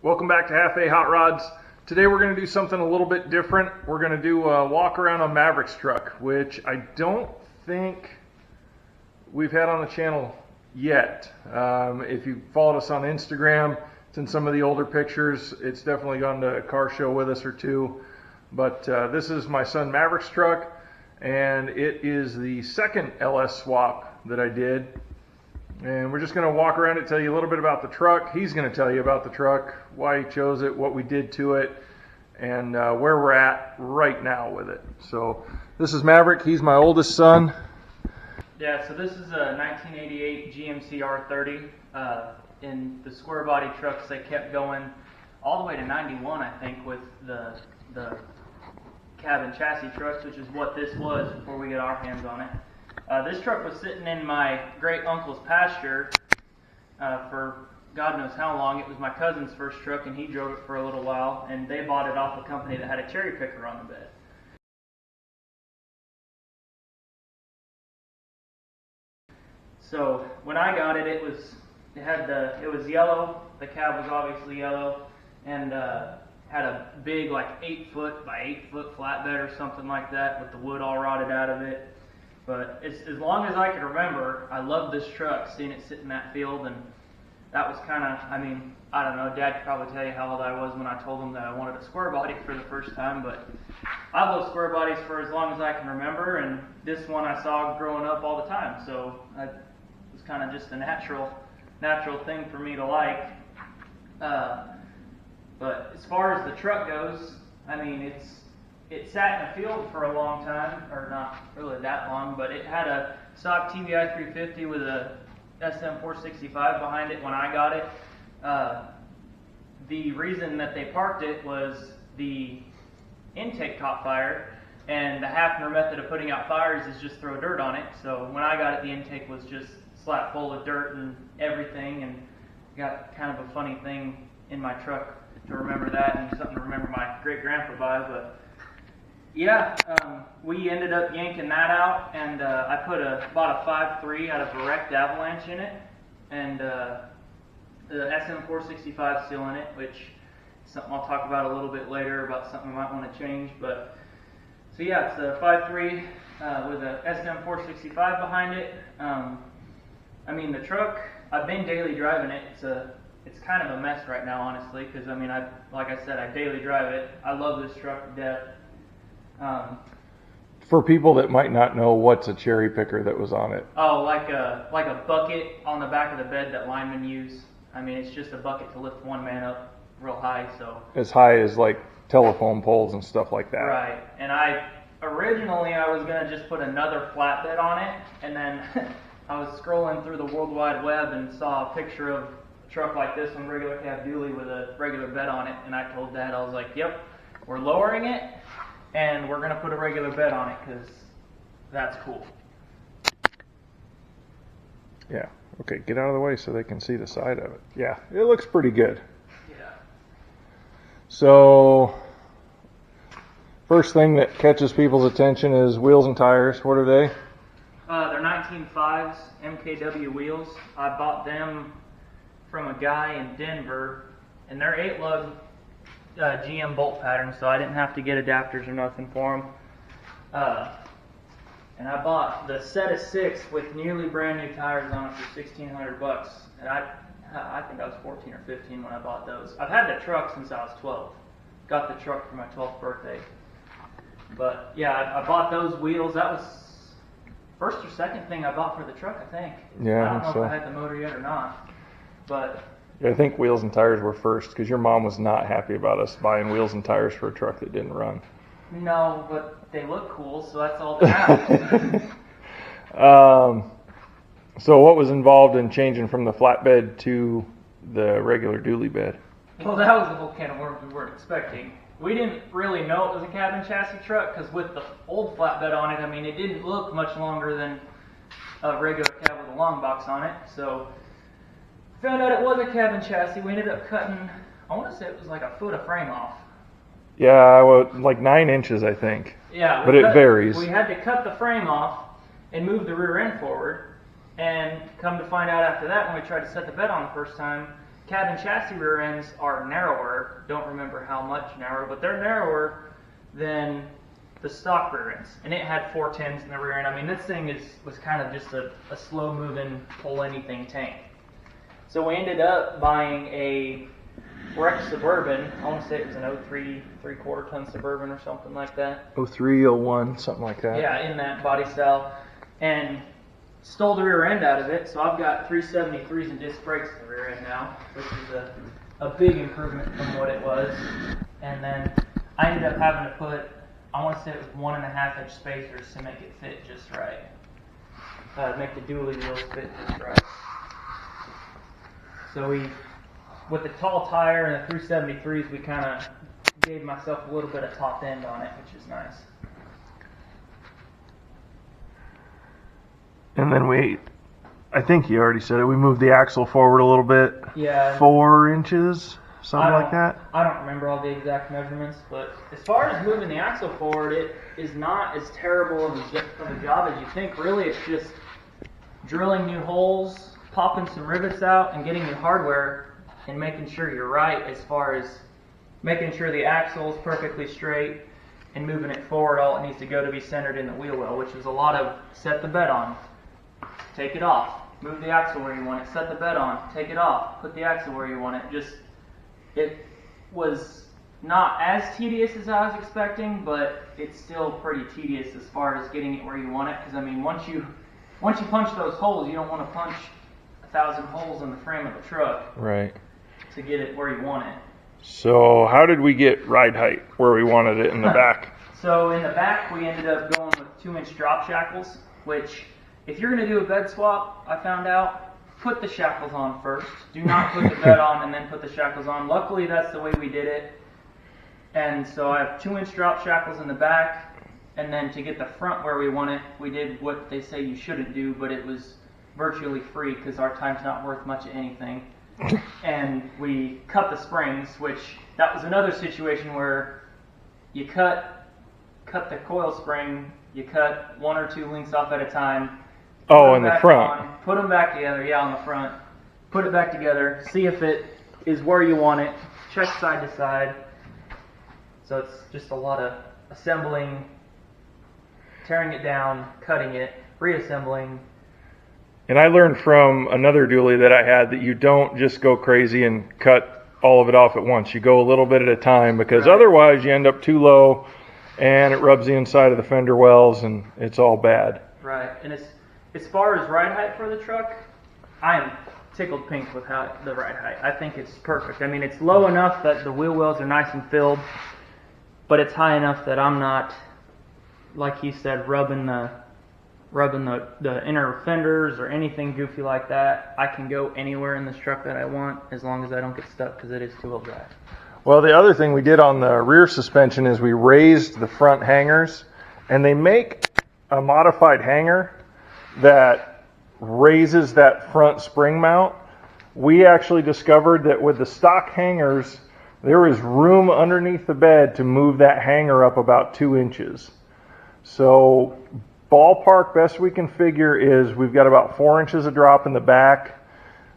Welcome back to Half A Hot Rods. Today we're going to do something a little bit different. We're going to do a walk around on Maverick's truck, which I don't think we've had on the channel yet. If you followed us on Instagram, it's in some of the older pictures. It's definitely gone to a car show with us or two. But this is my son Maverick's truck, and it is the second LS swap that I did. And we're just going to walk around and tell you a little bit about the truck. He's going to tell you about the truck, why he chose it, what we did to it, and where we're at right now with it. So this is Maverick. He's my oldest son. Yeah, so this is a 1988 GMC R30. In the square body trucks, they kept going all the way to 91, I think, with the cab and chassis trucks, which is what this was before we got our hands on it. This truck was sitting in my great uncle's pasture for God knows how long. It was my cousin's first truck, and he drove it for a little while, and they bought it off a company that had a cherry picker on the bed. So when I got it, it was yellow. The cab was obviously yellow, and had a big, like 8 foot by 8 foot flatbed or something like that, with the wood all rotted out of it. But as long as I can remember, I loved this truck, seeing it sit in that field, and that was kind of, I don't know, Dad could probably tell you how old I was when I told him that I wanted a square body for the first time, but I've loved square bodies for as long as I can remember, and this one I saw growing up all the time, so it was kind of just a natural thing for me to like. But as far as the truck goes, it sat in a field for a long time, or not really that long, but it had a stock TBI 350 with a SM 465 behind it when I got it. The reason that they parked it was the intake caught fire, and the Hafner method of putting out fires is just throw dirt on it. So when I got it, the intake was just slap full of dirt and everything, and got kind of a funny thing in my truck to remember that, and something to remember my great-grandpa by. But yeah, we ended up yanking that out, and I bought a 5.3 out of a wrecked Avalanche in it, and the SM 465 still in it, which is something I'll talk about a little bit later, about something we might want to change. But so yeah, it's a 5.3 with a SM 465 behind it. The truck, I've been daily driving it. It's kind of a mess right now, honestly, because like I said, I daily drive it. I love this truck to death. For people that might not know, what's a cherry picker that was on it? Oh, like a bucket on the back of the bed that linemen use. It's just a bucket to lift one man up real high. So as high as like telephone poles and stuff like that. Right. And originally I was gonna just put another flatbed on it, and then I was scrolling through the World Wide Web and saw a picture of a truck like this one, regular cab dually with a regular bed on it, and I told Dad, I was like, yep, we're lowering it, and we're going to put a regular bed on it, because that's cool. Yeah. Okay, get out of the way so they can see the side of it. Yeah, it looks pretty good. Yeah. So, first thing that catches people's attention is wheels and tires. What are they? They're 19.5s, MKW wheels. I bought them from a guy in Denver, and they're 8-lug GM bolt pattern, so I didn't have to get adapters or nothing for them. And I bought the set of 6 with nearly brand new tires on it for $1,600, and I think I was 14 or 15 when I bought those. I've had the truck since I was 12. Got the truck for my 12th birthday. But yeah, I bought those wheels. That was first or second thing I bought for the truck, I think. Yeah, I don't know if I had the motor yet or not, but I think wheels and tires were first, because your mom was not happy about us buying wheels and tires for a truck that didn't run. No, but they look cool, so that's all that matters. So what was involved in changing from the flatbed to the regular dually bed? Well, that was a whole can of worms we weren't expecting. We didn't really know it was a cab and chassis truck, because with the old flatbed on it, it didn't look much longer than a regular cab with a long box on it. So found out it was a cab and chassis. We ended up cutting, I want to say it was like a foot of frame off. Yeah, like 9 inches, I think. Yeah, but it varies. We had to cut the frame off and move the rear end forward. And come to find out after that, when we tried to set the bed on the first time, cabin chassis rear ends are narrower. Don't remember how much narrower, but they're narrower than the stock rear ends. And it had 410s in the rear end. I mean, this thing was kind of just a slow-moving, pull-anything tank. So we ended up buying a Rex Suburban. I want to say it was an 03 3/4 ton Suburban or something like that. 03, 01, something like that. Yeah, in that body style. And stole the rear end out of it, so I've got 373s and disc brakes in the rear end now, which is a big improvement from what it was. And then I ended up having to put, I want to say it was 1.5 inch spacers to make it fit just right. Make the dually wheels fit just right. So with the tall tire and the 373s, we kind of gave myself a little bit of top end on it, which is nice. And then I think you already said it, we moved the axle forward a little bit. Yeah. 4 inches, something like that. I don't remember all the exact measurements, but as far as moving the axle forward, it is not as terrible of a job as you think. Really, it's just drilling new holes, popping some rivets out, and getting your hardware and making sure you're right as far as making sure the axle is perfectly straight and moving it forward. All it needs to go to be centered in the wheel well, which is a lot of set the bed on. Take it off, move the axle where you want it, set the bed on, take it off, put the axle where you want it. It was not as tedious as I was expecting, but it's still pretty tedious as far as getting it where you want it. Because I mean, once you punch those holes, you don't want to punch 1,000 holes in the frame of the truck. Right. To get it where you want it. So how did we get ride height where we wanted it in the back? So in the back, we ended up going with 2-inch drop shackles, which if you're going to do a bed swap, I found out, put the shackles on first. Do not put the bed on and then put the shackles on. Luckily, that's the way we did it. And so I have 2-inch drop shackles in the back. And then to get the front where we want it, we did what they say you shouldn't do, but it was virtually free because our time's not worth much of anything. And we cut the springs, which that was another situation where you cut the coil spring, you cut 1 or 2 links off at a time. Oh, in the front. Put them back together, yeah, on the front. Put it back together, see if it is where you want it, check side to side. So it's just a lot of assembling, tearing it down, cutting it, reassembling. And I learned from another dually that I had that you don't just go crazy and cut all of it off at once. You go a little bit at a time because otherwise you end up too low and it rubs the inside of the fender wells and it's all bad. Right, and as far as ride height for the truck, I am tickled pink with the ride height. I think it's perfect. I mean, it's low enough that the wheel wells are nice and filled, but it's high enough that I'm not, like he said, rubbing the inner fenders or anything goofy like that. I can go anywhere in this truck that I want as long as I don't get stuck because it is 2-wheel drive. Well, the other thing we did on the rear suspension is we raised the front hangers, and they make a modified hanger that raises that front spring mount. We actually discovered that with the stock hangers, there is room underneath the bed to move that hanger up about 2 inches. So ballpark, best we can figure is we've got about 4 inches of drop in the back.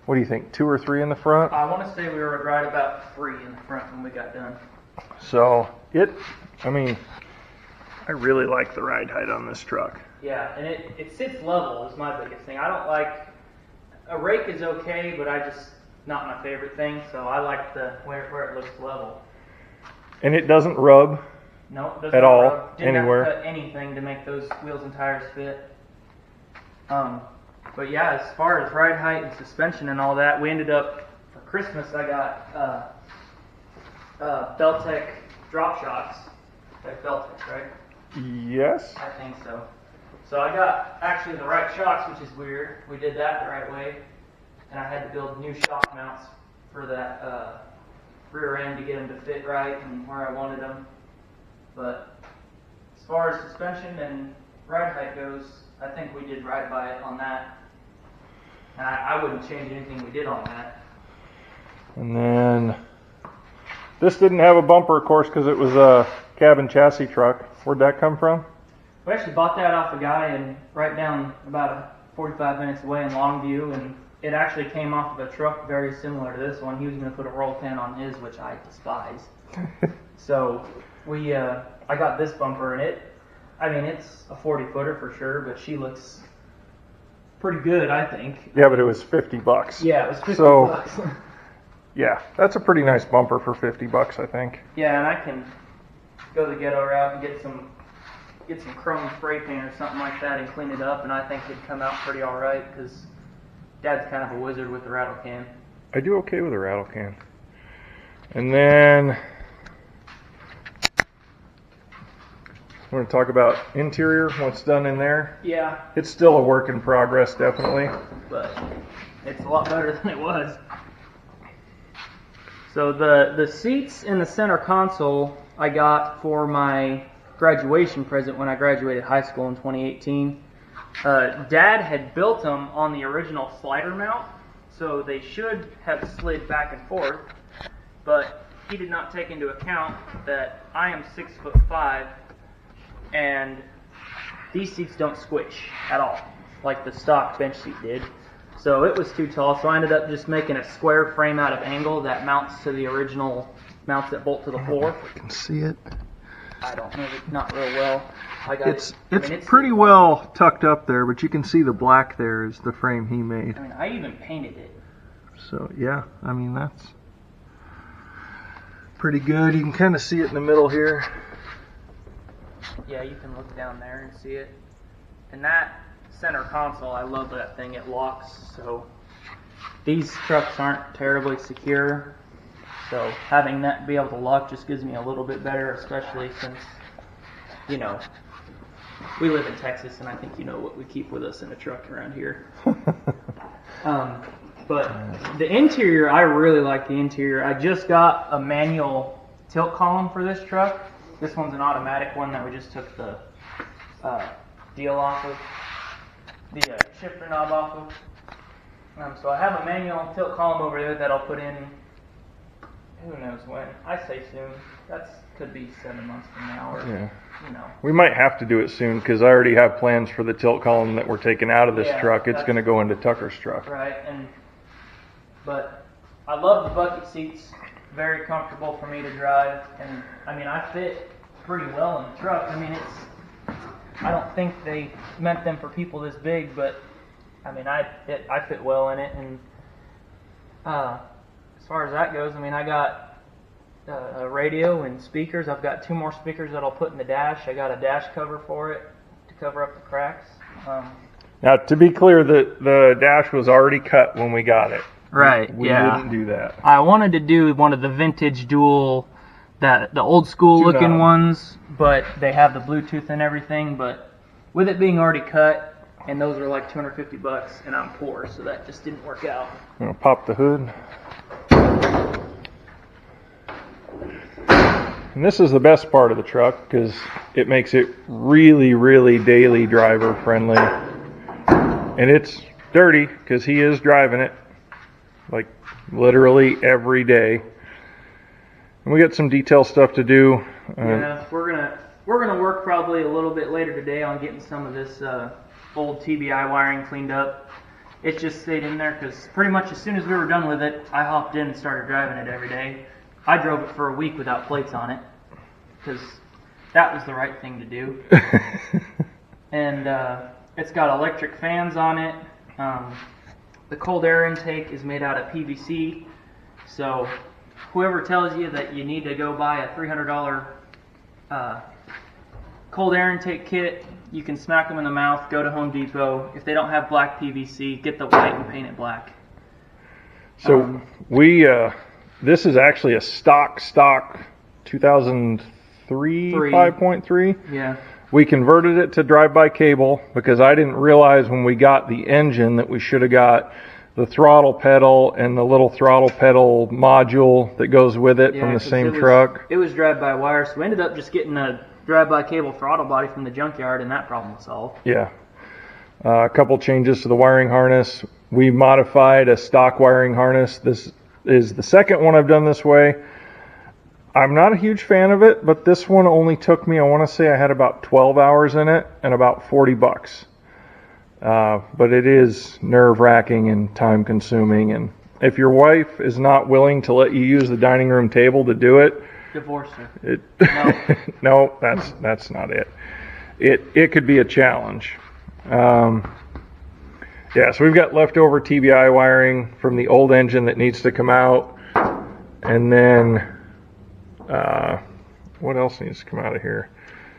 What do you think, 2 or 3 in the front? I want to say we were right about 3 in the front when we got done. So I really like the ride height on this truck. Yeah, and it sits level is my biggest thing. I don't like, a rake is okay, but not my favorite thing, so I like where it looks level. And it doesn't rub. No, it doesn't at all, rub. Didn't anywhere. have to cut anything to make those wheels and tires fit. But yeah, as far as ride height and suspension and all that, we ended up, for Christmas, I got Beltec drop shocks. Like Beltec, right? Yes. I think so. So I got actually the right shocks, which is weird. We did that the right way. And I had to build new shock mounts for that rear end to get them to fit right and where I wanted them. But as far as suspension and ride height goes, I think we did right by it on that. And I wouldn't change anything we did on that. And then this didn't have a bumper, of course, because it was a cabin chassis truck. Where'd that come from? We actually bought that off a guy right down about 45 minutes away in Longview, and it actually came off of a truck very similar to this one. He was going to put a roll can on his, which I despise. So I got this bumper, and it's a 40-footer for sure, but she looks pretty good, I think. Yeah, but it was $50. Yeah, it was 50 So, bucks. yeah, that's a pretty nice bumper for $50, I think. Yeah, and I can go the ghetto route and get some chrome spray paint or something like that and clean it up, and I think it'd come out pretty all right because Dad's kind of a wizard with the rattle can. I do okay with a rattle can. And then we're going to talk about interior, what's done in there. Yeah, It's still a work in progress, definitely. but it's a lot better than it was. So the seats in the center console I got for my graduation present when I graduated high school in 2018. Dad had built them on the original slider mount, so they should have slid back and forth, but he did not take into account that I am 6'5", and these seats don't squish at all, like the stock bench seat did. So it was too tall, so I ended up just making a square frame out of angle that mounts to the original mounts that bolt to the floor. I can see it. I don't know, not real well. It's pretty well tucked up there, but you can see the black there is the frame he made. I mean, I even painted it. So yeah, I mean that's pretty good. You can kind of see it in the middle here. Yeah, you can look down there and see it. And that center console, I love that thing. It locks, so these trucks aren't terribly secure. So having that be able to lock just gives me a little bit better, especially since, we live in Texas, and I think you know what we keep with us in a truck around here. But the interior, I really like the interior. I just got a manual tilt column for this truck. This one's an automatic one that we just took the deal off of, the shifter knob off of. So I have a manual tilt column over there that I'll put in, who knows when. I say soon. Could be 7 months from now, or Yeah. you know. We might have to do it soon because I already have plans for the tilt column that we're taking out of this Yeah, truck. It's that's- going to go into Tucker's truck. Right, but I love the bucket seats. Very comfortable for me to drive, and I mean I fit pretty well in the truck. I mean I don't think they meant them for people this big, but I mean I fit well in it. And as far as that goes, I mean I got a radio and speakers. I've got 2 more speakers that I'll put in the dash. I got a dash cover for it to cover up the cracks. Now, to be clear, the dash was already cut when we got it. Right, We yeah. didn't do that. I wanted to do one of the vintage dual, the old school looking Tune-up. ones, but they have the Bluetooth and everything. But with it being already cut, and those are like $250, and I'm poor, so that just didn't work out. I'm going to pop the hood. And this is the best part of the truck because it makes it really, really daily driver friendly. And it's dirty because he is driving it like literally every day. And we got some detail stuff to do. Yeah, we're gonna work probably a little bit later today on getting some of this old TBI wiring cleaned up. It just stayed in there because pretty much as soon as we were done with it, I hopped in and started driving it every day. I drove it for a week without plates on it because that was the right thing to do. And it's got electric fans on it. The cold air intake is made out of PVC. So whoever tells you that you need to go buy a $300 cold air intake kit, you can smack them in the mouth, go to Home Depot. If they don't have black PVC, get the white and paint it black. So this is actually a stock 2003 5.3. Yeah. We converted it to drive-by cable because I didn't realize when we got the engine that we should have got the throttle pedal and the little throttle pedal module that goes with it from the 'cause same truck. It was drive-by-wire, so we ended up just getting a drive-by cable throttle body from the junkyard, and that problem was solved. Yeah. A couple changes to the wiring harness. We modified a stock wiring harness. This is the second one I've done this way. I'm not a huge fan of it, but this one only took me, I want to say I had about 12 hours in it and about $40. But it is nerve-wracking and time-consuming. And if your wife is not willing to let you use the dining room table to do it, Divorce her. No, that's not it. It could be a challenge. Yeah, so we've got leftover TBI wiring from the old engine that needs to come out, and then what else needs to come out of here?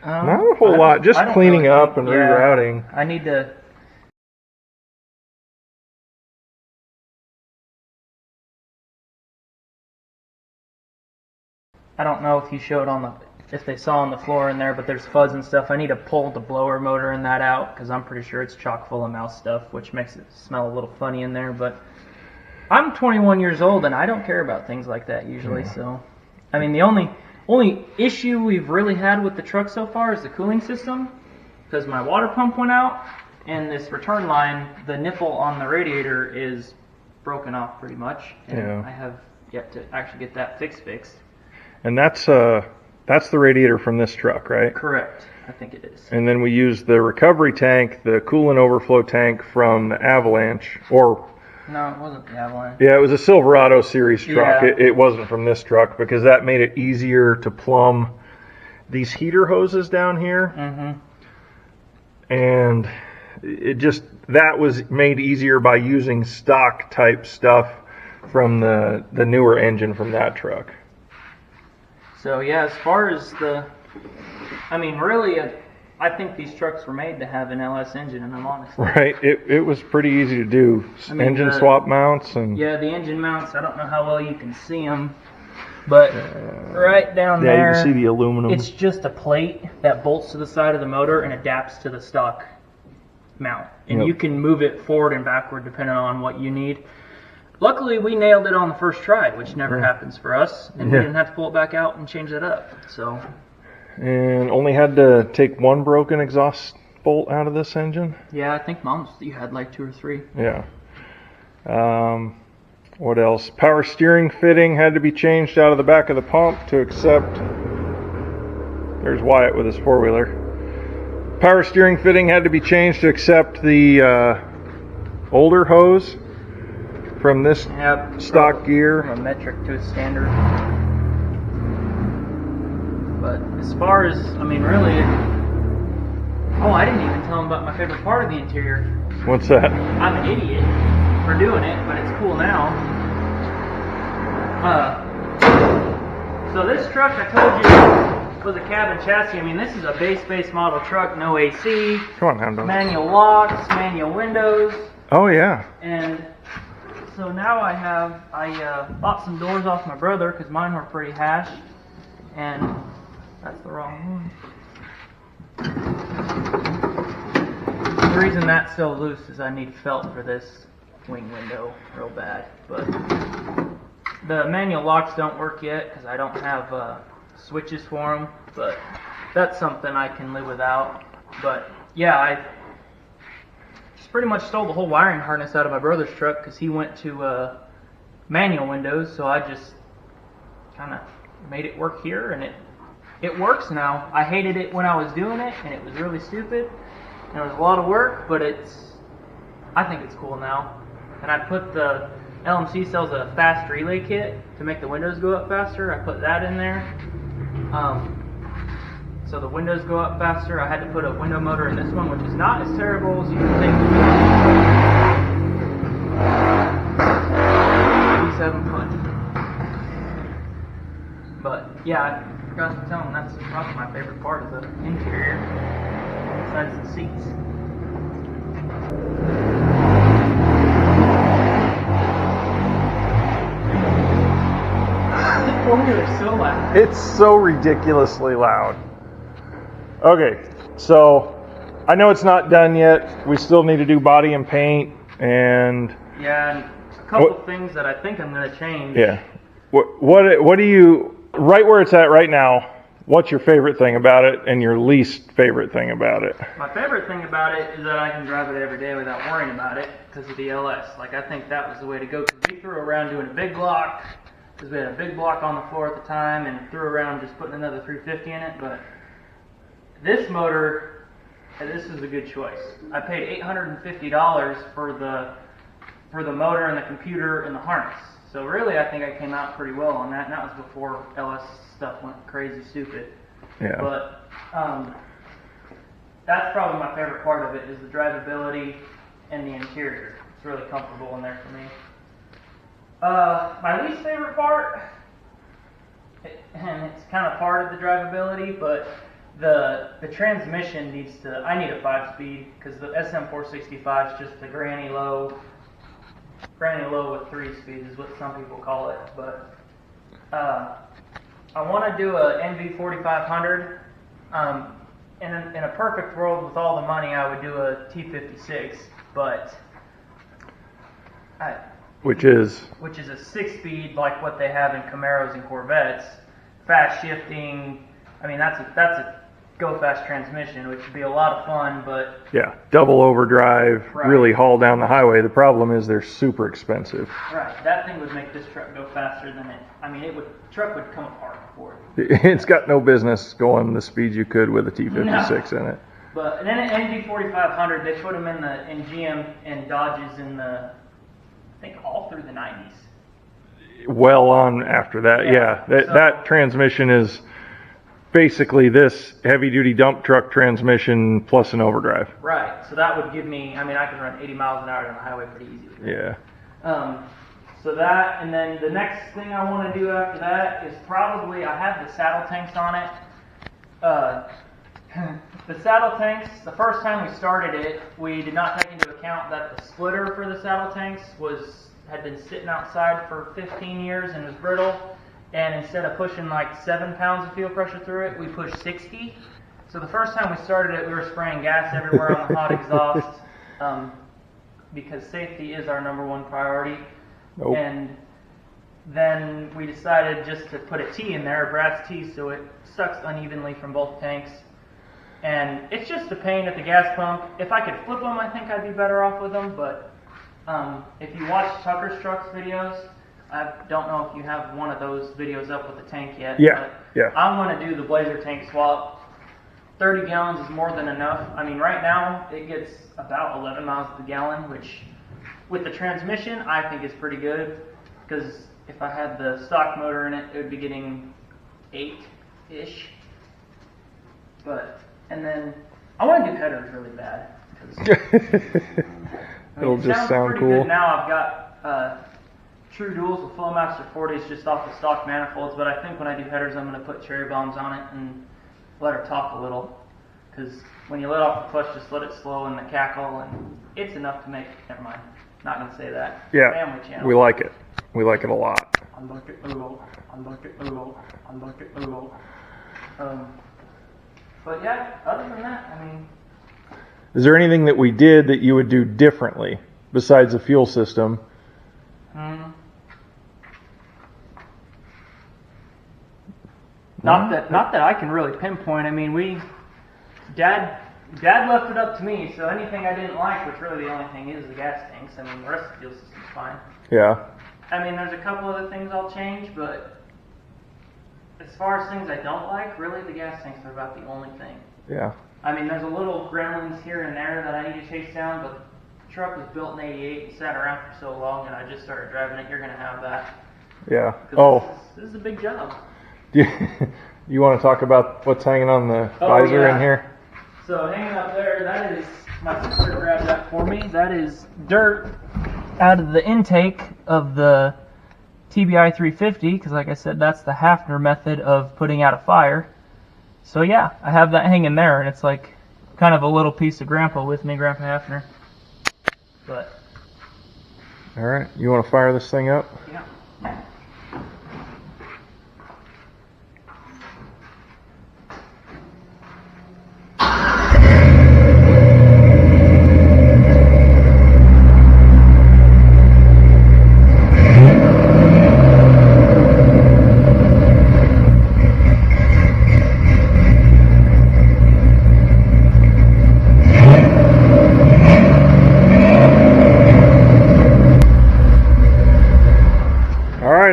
Not a whole lot, just cleaning up and rerouting. I need to. I don't know if you showed if they saw on the floor in there, but there's fuzz and stuff. I need to pull the blower motor and that out because I'm pretty sure it's chock full of mouse stuff, which makes it smell a little funny in there. But I'm 21 years old and I don't care about things like that usually. Yeah. So, I mean, the only issue we've really had with the truck so far is the cooling system, because my water pump went out and this return line, the nipple on the radiator is broken off pretty much, and yeah. I have yet to actually get that fixed. And that's the radiator from this truck, right? Correct. I think it is. And then we use the recovery tank, the coolant overflow tank from the Avalanche, or... No, it wasn't the Avalanche. Yeah, it was a Silverado series truck. Yeah. It wasn't from this truck because that made it easier to plumb these heater hoses down here. Mm-hmm. And that was made easier by using stock type stuff from the newer engine from that truck. So yeah, as far as I think these trucks were made to have an LS engine, and I'm honest. Right, it was pretty easy to do. Engine swap mounts and... Yeah, the engine mounts, I don't know how well you can see them, but right down there... Yeah, you can see the aluminum. It's just a plate that bolts to the side of the motor and adapts to the stock mount. And you can move it forward and backward depending on what you need. Luckily, we nailed it on the first try, which never happens for us, and we didn't have to pull it back out and change that up. So, and only had to take one broken exhaust bolt out of this engine? Yeah, I think you had like 2 or 3. Yeah. What else? Power steering fitting had to be changed out of the back of the pump to accept... There's Wyatt with his 4-wheeler. Power steering fitting had to be changed to accept the older hose from this stock gear. From a metric to a standard. But as far as, really... I didn't even tell him about my favorite part of the interior. What's that? I'm an idiot for doing it, but it's cool now. So this truck, I told you, was a cabin chassis. This is a base model truck, no AC. Come on, Hound Dog. Manual locks, manual windows. Oh, yeah. And so now I bought some doors off my brother because mine were pretty hashed. And that's the wrong one. The reason that's still loose is I need felt for this wing window real bad. But the manual locks don't work yet because I don't have switches for them. But that's something I can live without. But yeah, I just pretty much stole the whole wiring harness out of my brother's truck because he went to manual windows. So I just kind of made it work here, and it works now. I hated it when I was doing it, and it was really stupid. And it was a lot of work, but I think it's cool now. And I put the LMC sells a fast relay kit to make the windows go up faster. I put that in there. So the windows go up faster. I had to put a window motor in this one, which is not as terrible as you would think. 87 foot. But yeah, I forgot to tell him that's probably my favorite part of the interior, besides the seats. The 4-wheeler is so loud. It's so ridiculously loud. Okay, so I know it's not done yet. We still need to do body and paint, and and a couple of things that I think I'm going to change. Yeah. What do you, right where it's at right now, what's your favorite thing about it and your least favorite thing about it? My favorite thing about it is that I can drive it every day without worrying about it because of the LS. I think that was the way to go, because we threw around doing a big block, because we had a big block on the floor at the time, and threw around just putting another 350 in it. But this motor, and this is a good choice. I paid $850 for the motor and the computer and the harness. So really, I think I came out pretty well on that, and that was before LS stuff went crazy stupid. Yeah. But that's probably my favorite part of it is the drivability and the interior. It's really comfortable in there for me. My least favorite part, and it's kind of part of the drivability, but the transmission needs to, I need a 5-speed because the SM465 is just a granny low with 3 speeds is what some people call it. But I want to do a NV4500. In a perfect world with all the money, I would do a T56, but which is a 6-speed like what they have in Camaros and Corvettes, fast shifting. I mean, that's a go-fast transmission, which would be a lot of fun, but yeah, double overdrive, right. Really haul down the highway. The problem is they're super expensive. Right, that thing would make this truck go faster than it. I mean, truck would come apart before it. It's got no business going the speed you could with a T56 in it. But then an NV4500, they put them in GM and Dodges in I think all through the 90s. Well on after that, yeah. That transmission is basically this heavy-duty dump truck transmission plus an overdrive. Right, so that would give me, I mean, I can run 80 miles an hour on the highway pretty easy with it. Yeah. So that, and then the next thing I want to do after that is probably, I have the saddle tanks on it. The saddle tanks, the first time we started it, we did not take into account that the splitter for the saddle tanks had been sitting outside for 15 years and was brittle. And instead of pushing like 7 pounds of fuel pressure through it, we pushed 60. So the first time we started it, we were spraying gas everywhere on the hot exhaust because safety is our #1 priority. Nope. And then we decided just to put a T in there, a brass T, so it sucks unevenly from both tanks. And it's just a pain at the gas pump. If I could flip them, I think I'd be better off with them. But if you watch Tucker's Trucks videos, I don't know if you have one of those videos up with the tank yet. Yeah, but yeah. I'm going to do the Blazer tank swap. 30 gallons is more than enough. I mean, right now it gets about 11 miles to the gallon, which with the transmission I think is pretty good. Because if I had the stock motor in it, it would be getting 8-ish. And then I want to do headers really bad. It'll just sound pretty cool. Good. Now I've got True Duals with Flowmaster 40s just off the stock manifolds, but I think when I do headers I'm going to put cherry bombs on it and let her talk a little. Because when you let off the clutch, just let it slow in the cackle, and it's enough to make, never mind, not going to say that. Yeah, Family channel. we like it. We like it a lot. Unbucket oodle, unbucket oodle, unbucket oodle. But yeah, other than that, I mean... Is there anything that we did that you would do differently besides the fuel system? Not that I can really pinpoint. I mean, Dad left it up to me, so anything I didn't like, which really the only thing is the gas tanks. I mean, the rest of the fuel system's fine. Yeah. I mean, there's a couple other things I'll change, but as far as things I don't like, really the gas tanks are about the only thing. Yeah. I mean, there's a little gremlins here and there that I need to chase down, but the truck was built in '88 and sat around for so long, and I just started driving it. You're going to have that. Yeah. Oh. This is a big job. You want to talk about what's hanging on the visor in here? So hanging up there, that is, my sister grabbed that for me. That is dirt out of the intake of the TBI 350, because like I said, that's the Hafner method of putting out a fire. So yeah, I have that hanging there, and it's like kind of a little piece of Grandpa with me, Grandpa Hafner. But all right, you want to fire this thing up? Yeah.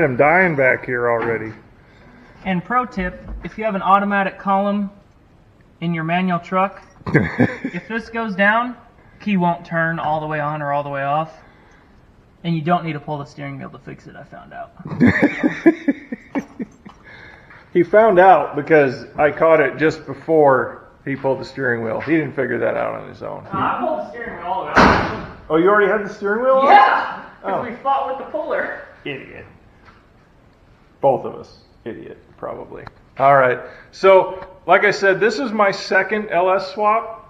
I'm dying back here already. And pro tip, if you have an automatic column in your manual truck, If this goes down, key won't turn all the way on or all the way off. And you don't need to pull the steering wheel to fix it, I found out. He found out because I caught it just before he pulled the steering wheel. He didn't figure that out on his own. I pulled the steering wheel all the way off. Oh, you already had the steering wheel on? Yeah! Oh. We fought with the puller. Idiot. Both of us. Idiot, probably. All right. So, like I said, this is my second LS swap.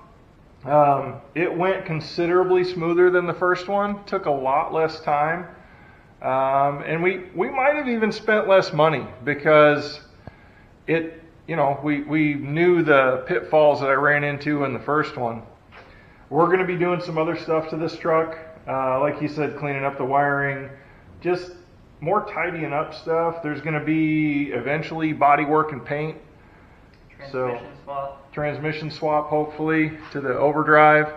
It went considerably smoother than the first one. Took a lot less time. And we might have even spent less money because we knew the pitfalls that I ran into in the first one. We're going to be doing some other stuff to this truck. Like you said, cleaning up the wiring, just more tidying up stuff. There's going to be eventually body work and paint. Transmission swap, hopefully, to the overdrive.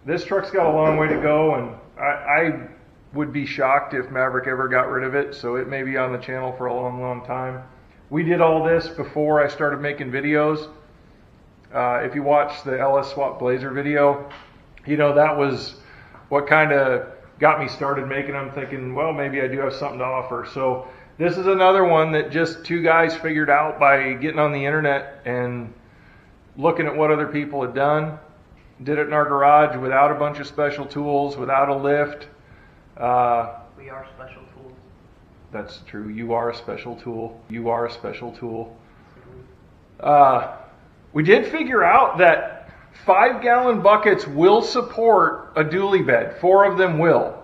This truck's got a long way to go, and I would be shocked if Maverick ever got rid of it, so it may be on the channel for a long, long time. We did all this before I started making videos. If you watch the LS Swap Blazer video, that was what kind of got me started making them, thinking, well, maybe I do have something to offer. So this is another one that just two guys figured out by getting on the internet and looking at what other people had done. Did it in our garage without a bunch of special tools, without a lift. We are special tools. That's true. You are a special tool. You are a special tool. We did figure out that 5-gallon buckets will support a dually bed. 4 of them will.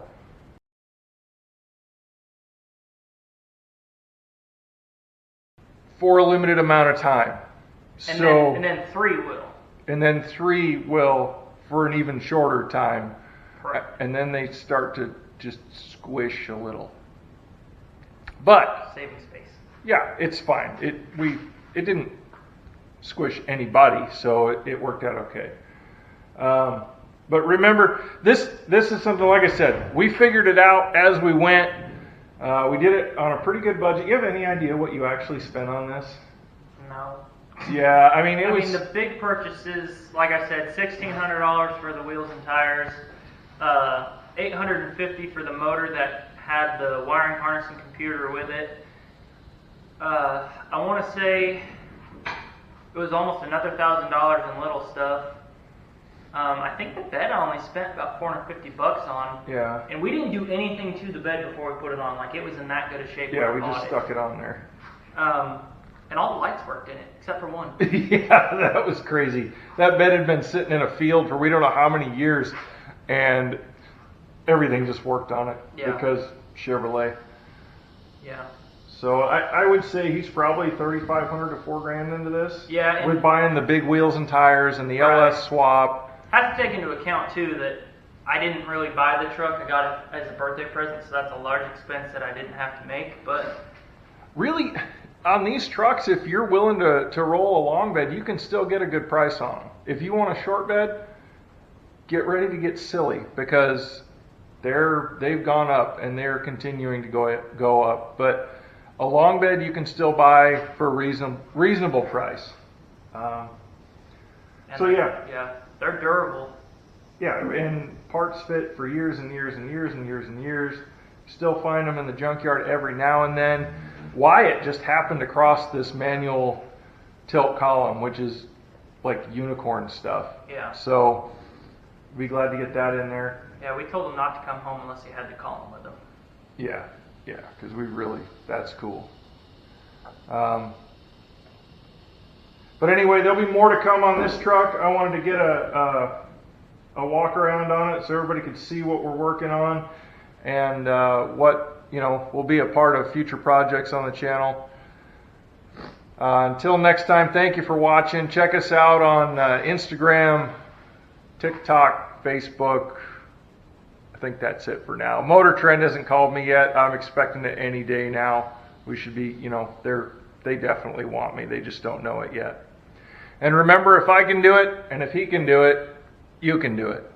For a limited amount of time. And then 3 will. And then 3 will for an even shorter time. Correct. And then they start to just squish a little. But saving space. Yeah, it's fine. It didn't squish anybody, so it worked out okay. But remember, this is something, like I said, we figured it out as we went. We did it on a pretty good budget. You have any idea what you actually spent on this? No. Yeah, I mean, the big purchases, like I said, $1,600 for the wheels and tires, $850 for the motor that had the wiring harness and computer with it. I want to say it was almost another $1,000 in little stuff. I think the bed I only spent about $450 on. Yeah. And we didn't do anything to the bed before we put it on. Like, it was in that good a shape. Yeah, we just stuck it on there. And all the lights worked in it, except for one. Yeah, that was crazy. That bed had been sitting in a field for we don't know how many years, and everything just worked on it because Chevrolet. Yeah. So I would say he's probably $3,500 to $4,000 into this. Yeah. With buying the big wheels and tires and the LS swap. I have to take into account too that I didn't really buy the truck. I got it as a birthday present, so that's a large expense that I didn't have to make. But really, on these trucks, if you're willing to roll a long bed, you can still get a good price on them. If you want a short bed, get ready to get silly because they've gone up and they're continuing to go up. But a long bed you can still buy for a reasonable price. Yeah, they're durable. Yeah, and parts fit for years and years and years and years and years. Still find them in the junkyard every now and then. Wyatt just happened across this manual tilt column, which is like unicorn stuff. Yeah. So be glad to get that in there. Yeah, we told him not to come home unless he had the column with him. Yeah, because that's cool. But anyway, there'll be more to come on this truck. I wanted to get a walk around on it so everybody could see what we're working on and what will be a part of future projects on the channel. Until next time, thank you for watching. Check us out on Instagram, TikTok, Facebook. I think that's it for now. Motor Trend hasn't called me yet. I'm expecting it any day now. We should be, they definitely want me. They just don't know it yet. And remember, if I can do it, and if he can do it, you can do it.